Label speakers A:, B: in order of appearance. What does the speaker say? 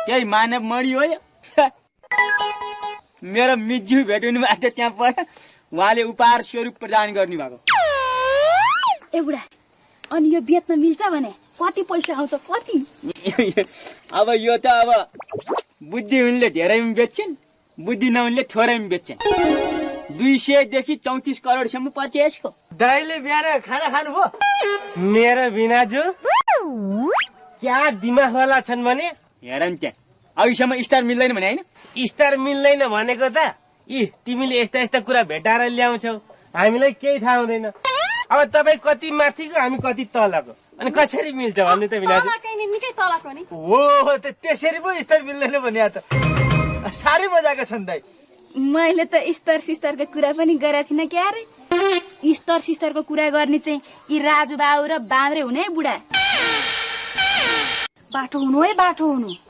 A: त्यही मानव मणि हो यो। मेरो मिज्जु भेट्नु भएको थियो त्यहाँ पर उहाँले उपहार स्वरूप प्रदान गर्नु भएको।
B: ए बुढा अनि यो बेच्न मिल्छ भने कति पैसा आउँछ कति?
A: अब यो त अब बुद्धि उनले धेरैमा बेच्छन्, बुद्धि नउनले थोरैमा बेच्छन्। 200 देखि 34 करोडसम्म पर्छ यसको।
C: दाइले बिहान खाना खानुभयो?
D: मेरो बिनाजु क्या दिमाग वाला छन् भने
A: हेर नि त्यहाँ अहिलेसम्म स्टार मिल्दैन भने होइन?
D: स्टार मिल्दैन भनेको त तिमीले यस्ता यस्ता कुरा भेटाएर ल्याउँछौ, हामीलाई केही थाहा हुँदैन। अब तपाईँ कति माथिको हामी कति तलको, अनि कसरी मिल्छ भन्नु त बिनाजु?
B: निकै तलको नि।
C: हो त्यसरी पो स्टार मिल्दैन भने त साह्रै मजाको छन् दाइ।
B: मैले त स्तर सिस्तरको कुरा पनि गरेको थिइनँ क्या रे। स्तर सिस्तरको कुरा गर्ने चाहिँ यी राजु बाबु र बाँद्रे हुने बुढा। बाटो हुनु है बाटो हुनु।